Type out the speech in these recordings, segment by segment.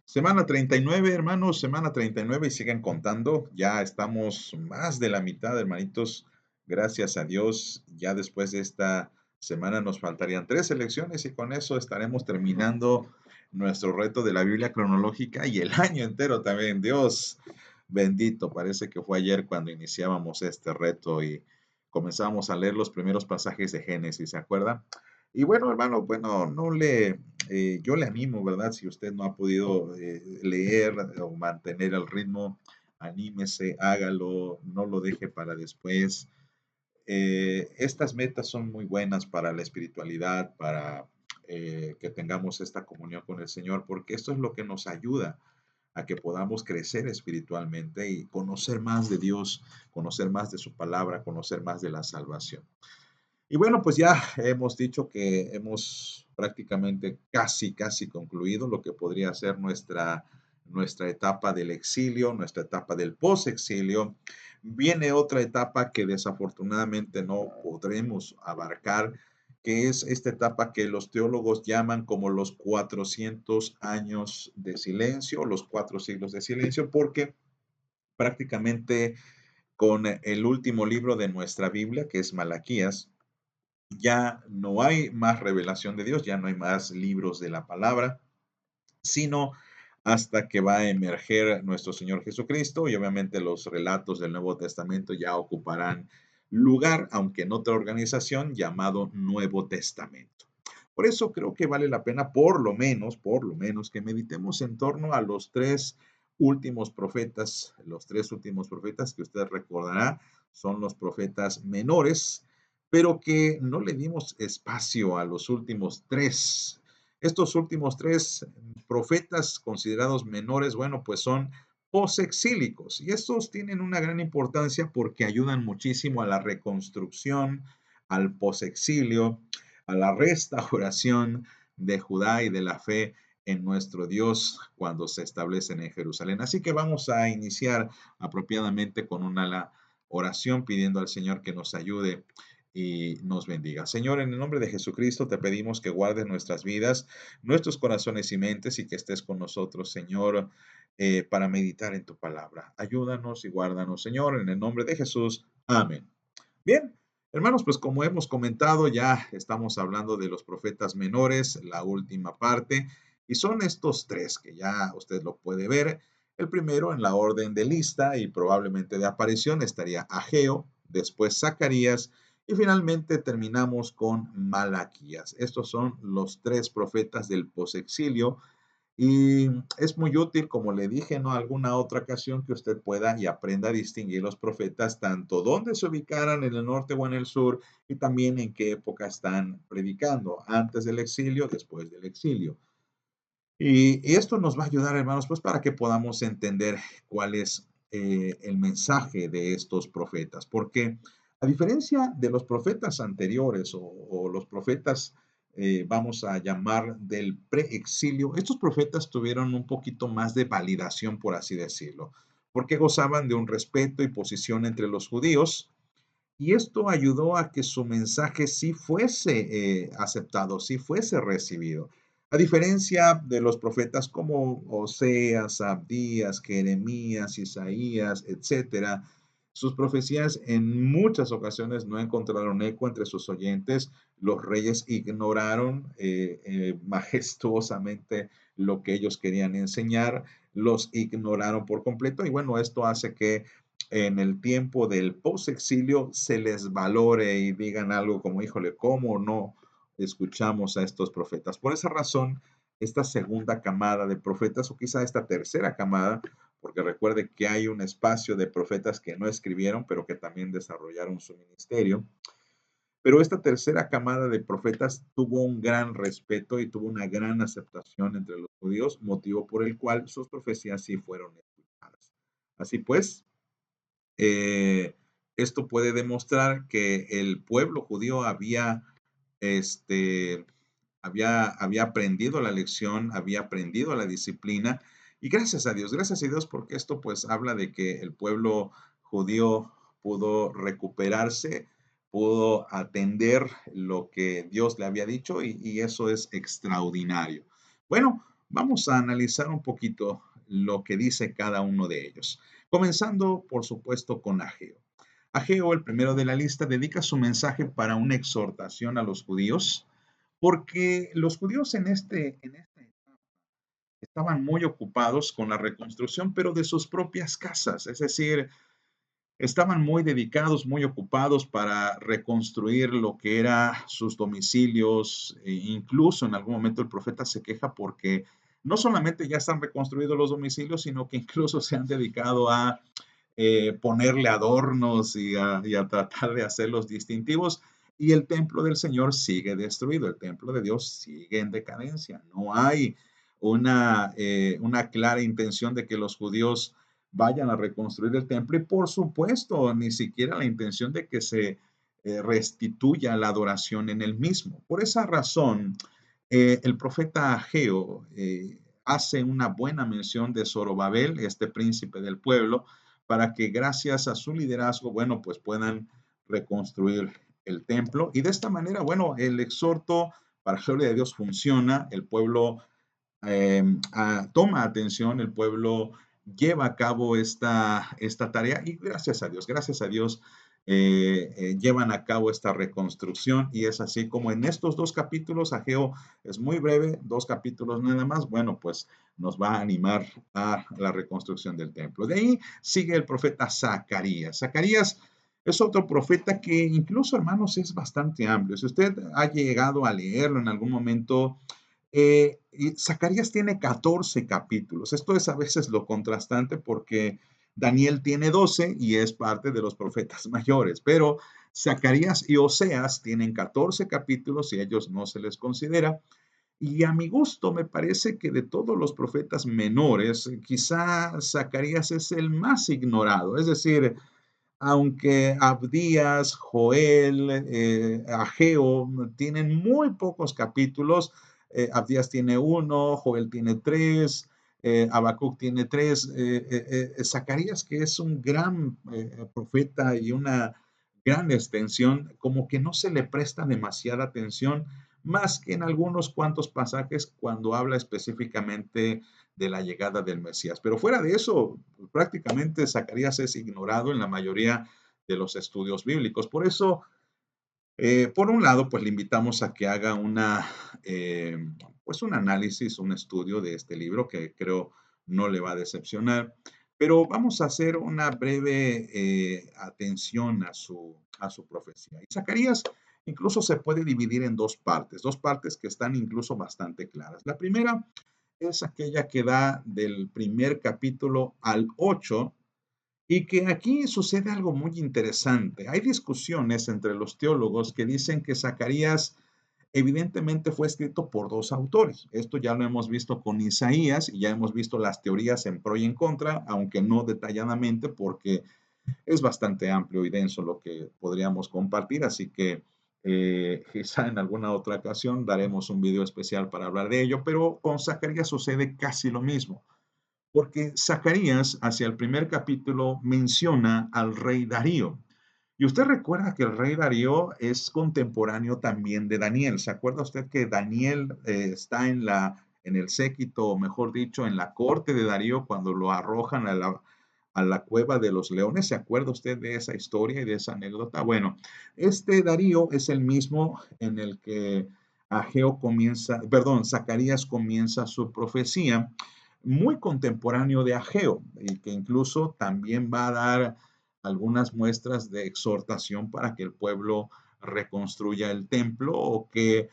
Semana 39, hermanos, semana 39 y sigan contando. Ya estamos más de la mitad, hermanitos. Gracias a Dios. Ya después de esta semana nos faltarían 3 elecciones y con eso estaremos terminando nuestro reto de la Biblia cronológica y el año entero también. Dios bendito. Parece que fue ayer cuando iniciábamos este reto y comenzamos a leer los primeros pasajes de Génesis, ¿se acuerdan? Y bueno, hermano, bueno, yo le animo, ¿verdad? Si usted no ha podido leer o mantener el ritmo, anímese, hágalo, no lo deje para después. Estas metas son muy buenas para la espiritualidad, para que tengamos esta comunión con el Señor, porque esto es lo que nos ayuda a que podamos crecer espiritualmente y conocer más de Dios, conocer más de su palabra, conocer más de la salvación. Y bueno, pues ya hemos dicho que hemos prácticamente casi concluido lo que podría ser nuestra etapa del exilio, nuestra etapa del posexilio. Viene otra etapa que desafortunadamente no podremos abarcar, que es esta etapa que los teólogos llaman como los 400 años de silencio, los 4 siglos de silencio, porque prácticamente con el último libro de nuestra Biblia, que es Malaquías, ya no hay más revelación de Dios, ya no hay más libros de la palabra, sino hasta que va a emerger nuestro Señor Jesucristo y obviamente los relatos del Nuevo Testamento ya ocuparán lugar, aunque en otra organización llamado Nuevo Testamento. Por eso creo que vale la pena, por lo menos, que meditemos en torno a los 3 últimos profetas que usted recordará, son los profetas menores, pero que no le dimos espacio a los últimos 3. Estos últimos 3 profetas considerados menores, bueno, pues son posexílicos y estos tienen una gran importancia porque ayudan muchísimo a la reconstrucción, al posexilio, a la restauración de Judá y de la fe en nuestro Dios cuando se establecen en Jerusalén. Así que vamos a iniciar apropiadamente con una oración pidiendo al Señor que nos ayude y nos bendiga. Señor, en el nombre de Jesucristo te pedimos que guardes nuestras vidas, nuestros corazones y mentes y que estés con nosotros, Señor, para meditar en tu palabra. Ayúdanos y guárdanos, Señor, en el nombre de Jesús. Amén. Bien, hermanos, pues como hemos comentado, ya estamos hablando de los profetas menores, la última parte, y son estos 3 que ya usted lo puede ver. El primero en la orden de lista y probablemente de aparición estaría Ageo, después Zacarías y finalmente terminamos con Malaquías. Estos son los 3 profetas del posexilio y es muy útil, como le dije, ¿no? Alguna otra ocasión que usted pueda y aprenda a distinguir los profetas, tanto dónde se ubicaran en el norte o en el sur, y también en qué época están predicando, antes del exilio, después del exilio. Y esto nos va a ayudar, hermanos, pues para que podamos entender cuál es el mensaje de estos profetas. Porque a diferencia de los profetas anteriores o los profetas, vamos a llamar del preexilio, estos profetas tuvieron un poquito más de validación, por así decirlo, porque gozaban de un respeto y posición entre los judíos. Y esto ayudó a que su mensaje sí fuese aceptado, sí fuese recibido. A diferencia de los profetas como Oseas, Abdías, Jeremías, Isaías, etcétera, sus profecías en muchas ocasiones no encontraron eco entre sus oyentes. Los reyes ignoraron majestuosamente lo que ellos querían enseñar, los ignoraron por completo y bueno, esto hace que en el tiempo del post-exilio se les valore y digan algo como, híjole, ¿cómo no escuchamos a estos profetas? Por esa razón, esta segunda camada de profetas, o quizá esta tercera camada, porque recuerde que hay un espacio de profetas que no escribieron, pero que también desarrollaron su ministerio. Pero esta tercera camada de profetas tuvo un gran respeto y tuvo una gran aceptación entre los judíos, motivo por el cual sus profecías sí fueron escuchadas. Así pues, eh, esto puede demostrar que el pueblo judío este, había aprendido la lección, había aprendido la disciplina, y gracias a Dios, porque esto pues habla de que el pueblo judío pudo recuperarse, pudo atender lo que Dios le había dicho, y eso es extraordinario. Bueno, Vamos a analizar un poquito lo que dice cada uno de ellos, comenzando, por supuesto, con Ageo. Ageo, el primero de la lista, dedica su mensaje para una exhortación a los judíos, porque los judíos en esta etapa estaban muy ocupados con la reconstrucción, pero de sus propias casas, es decir, estaban muy dedicados, muy ocupados para reconstruir lo que era sus domicilios. Incluso en algún momento el profeta se queja porque no solamente ya están reconstruidos los domicilios, sino que incluso se han dedicado a ponerle adornos y a tratar de hacerlos distintivos. Y el templo del Señor sigue destruido, el templo de Dios sigue en decadencia. No hay una clara intención de que los judíos vayan a reconstruir el templo y por supuesto ni siquiera la intención de que se restituya la adoración en el mismo. Por esa razón, el profeta Ageo hace una buena mención de Zorobabel, este príncipe del pueblo, para que gracias a su liderazgo, bueno, pues puedan reconstruir el templo. Y de esta manera, bueno, el exhorto para la gloria de Dios funciona, el pueblo toma atención, el pueblo lleva a cabo esta tarea y gracias a Dios, llevan a cabo esta reconstrucción y es así como en estos dos capítulos, Ageo es muy breve, dos capítulos nada más, bueno, pues nos va a animar a la reconstrucción del templo. De ahí sigue el profeta Zacarías. Zacarías es otro profeta que incluso, hermanos, es bastante amplio. Si usted ha llegado a leerlo en algún momento, y Zacarías tiene 14 capítulos. Esto es a veces lo contrastante porque Daniel tiene 12 y es parte de los profetas mayores, pero Zacarías y Oseas tienen 14 capítulos y a ellos no se les considera. Y a mi gusto me parece que de todos los profetas menores, quizá Zacarías es el más ignorado. Es decir, aunque Abdías, Joel, Ageo tienen muy pocos capítulos, Abdías tiene uno, Joel tiene tres, Habacuc tiene tres, Zacarías, que es un gran profeta y una gran extensión, como que no se le presta demasiada atención, más que en algunos cuantos pasajes cuando habla específicamente de la llegada del Mesías. Pero fuera de eso, prácticamente Zacarías es ignorado en la mayoría de los estudios bíblicos. Por eso, por un lado, pues le invitamos a que haga eh, pues un análisis, un estudio de este libro que creo no le va a decepcionar. Pero vamos a hacer una breve atención a su profecía. Y Zacarías incluso se puede dividir en dos partes que están incluso bastante claras. La primera es aquella que da del primer capítulo al 8 y que aquí sucede algo muy interesante. Hay discusiones entre los teólogos que dicen que Zacarías evidentemente fue escrito por dos autores. Esto ya lo hemos visto con Isaías y ya hemos visto las teorías en pro y en contra, aunque no detalladamente porque es bastante amplio y denso lo que podríamos compartir, así que quizá en alguna otra ocasión daremos un video especial para hablar de ello, pero con Zacarías sucede casi lo mismo, porque Zacarías hacia el primer capítulo menciona al rey Darío. Y usted recuerda que el rey Darío es contemporáneo también de Daniel. ¿Se acuerda usted que Daniel está en el séquito, o mejor dicho, en la corte de Darío cuando lo arrojan a la cueva de los leones? ¿Se acuerda usted de esa historia y de esa anécdota? Bueno, este Darío es el mismo en el que Zacarías comienza su profecía, muy contemporáneo de Ageo, y que incluso también va a dar algunas muestras de exhortación para que el pueblo reconstruya el templo o que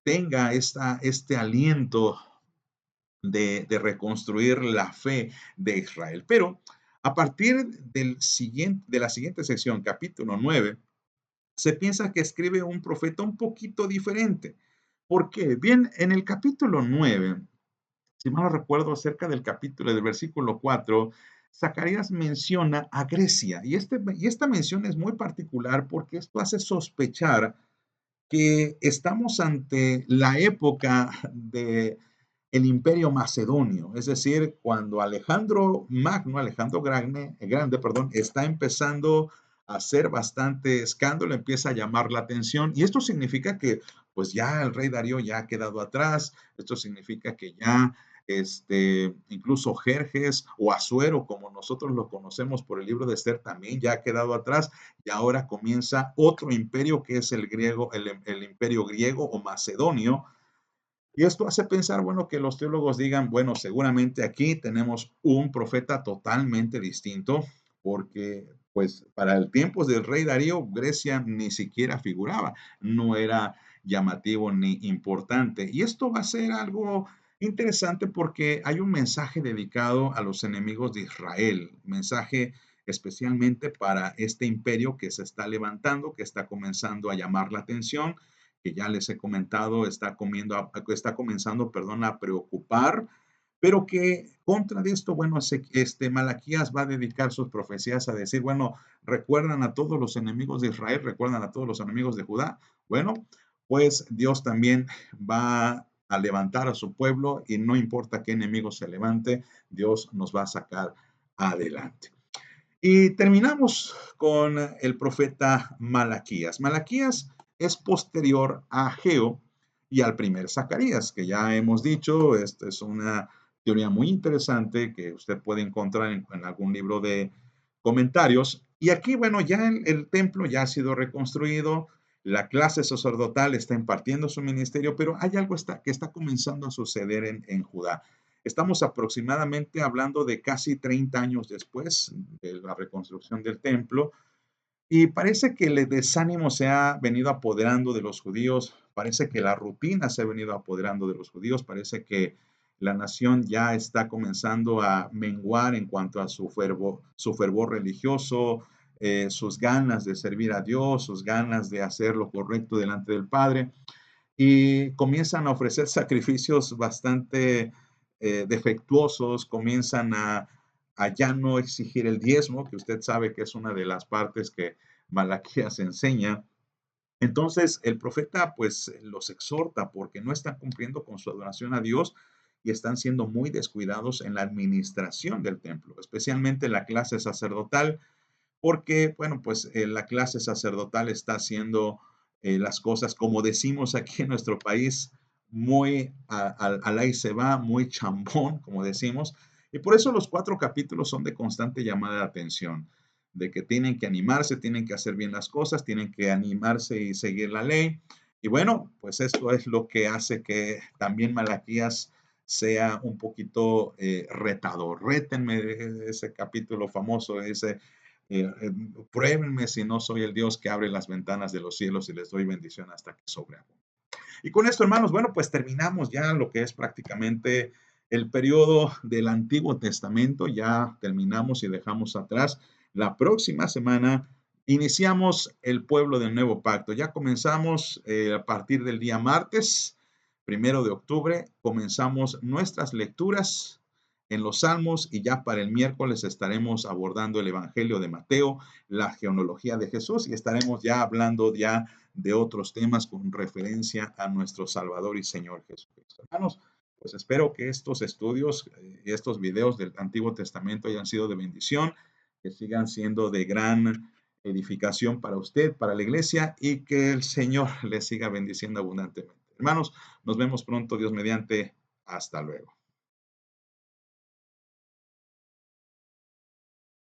tenga este aliento de reconstruir la fe de Israel. Pero a partir de la siguiente sección, capítulo 9, se piensa que escribe un profeta un poquito diferente. ¿Por qué? Bien, en el capítulo 9, si mal no recuerdo, cerca del capítulo del versículo 4, Zacarías menciona a Grecia. Y esta mención es muy particular porque esto hace sospechar que estamos ante la época de el Imperio Macedonio, es decir, cuando Alejandro Grande, perdón, está empezando a hacer bastante escándalo, empieza a llamar la atención, y esto significa que, pues ya el rey Darío ya ha quedado atrás, esto significa que ya incluso Jerjes o Asuero, como nosotros lo conocemos por el libro de Esther, también ya ha quedado atrás y ahora comienza otro imperio que es el griego, el imperio griego o macedonio. Y esto hace pensar, bueno, que los teólogos digan, bueno, seguramente aquí tenemos un profeta totalmente distinto, porque pues para el tiempo del rey Darío, Grecia ni siquiera figuraba, no era llamativo ni importante. Y esto va a ser algo interesante porque hay un mensaje dedicado a los enemigos de Israel, mensaje especialmente para este imperio que se está levantando, que está comenzando a llamar la atención, que ya les he comentado, está comenzando, perdón, a preocupar, pero que contra de esto, bueno, Malaquías va a dedicar sus profecías a decir, bueno, recuerdan a todos los enemigos de Israel, recuerdan a todos los enemigos de Judá. Bueno, pues Dios también va a levantar a su pueblo y no importa qué enemigo se levante, Dios nos va a sacar adelante. Y terminamos con el profeta Malaquías. Malaquías es posterior a Ageo y al primer Zacarías, que ya hemos dicho, esta es una teoría muy interesante que usted puede encontrar en algún libro de comentarios. Y aquí, bueno, ya el templo ya ha sido reconstruido, la clase sacerdotal está impartiendo su ministerio, pero hay algo que está comenzando a suceder en Judá. Estamos aproximadamente hablando de casi 30 años después de la reconstrucción del templo y parece que el desánimo se ha venido apoderando de los judíos, parece que la rutina se ha venido apoderando de los judíos, parece que la nación ya está comenzando a menguar en cuanto a su fervor religioso, sus ganas de servir a Dios, sus ganas de hacer lo correcto delante del Padre y comienzan a ofrecer sacrificios bastante defectuosos, comienzan a ya no exigir el diezmo, que usted sabe que es una de las partes que Malaquías enseña. Entonces el profeta pues los exhorta porque no están cumpliendo con su adoración a Dios y están siendo muy descuidados en la administración del templo, especialmente la clase sacerdotal porque, bueno, pues la clase sacerdotal está haciendo las cosas, como decimos aquí en nuestro país, muy al ahí se va, muy chambón, como decimos. Y por eso los 4 capítulos son de constante llamada de atención, de que tienen que animarse, tienen que hacer bien las cosas, tienen que animarse y seguir la ley. Y bueno, pues esto es lo que hace que también Malaquías sea un poquito retador. Rétenme ese capítulo famoso, ese pruébenme si no soy el Dios que abre las ventanas de los cielos y les doy bendición hasta que sobreabunde. Y con esto, hermanos, bueno, pues terminamos ya lo que es prácticamente el periodo del Antiguo Testamento. Ya terminamos y dejamos atrás. La próxima semana iniciamos el pueblo del Nuevo Pacto. Ya comenzamos a partir del día martes, 1 de octubre, comenzamos nuestras lecturas en los Salmos y ya para el miércoles estaremos abordando el Evangelio de Mateo, la genealogía de Jesús y estaremos ya hablando ya de otros temas con referencia a nuestro Salvador y Señor Jesucristo. Hermanos, pues espero que estos estudios y estos videos del Antiguo Testamento hayan sido de bendición, que sigan siendo de gran edificación para usted, para la iglesia y que el Señor les siga bendiciendo abundantemente. Hermanos, nos vemos pronto, Dios mediante. Hasta luego.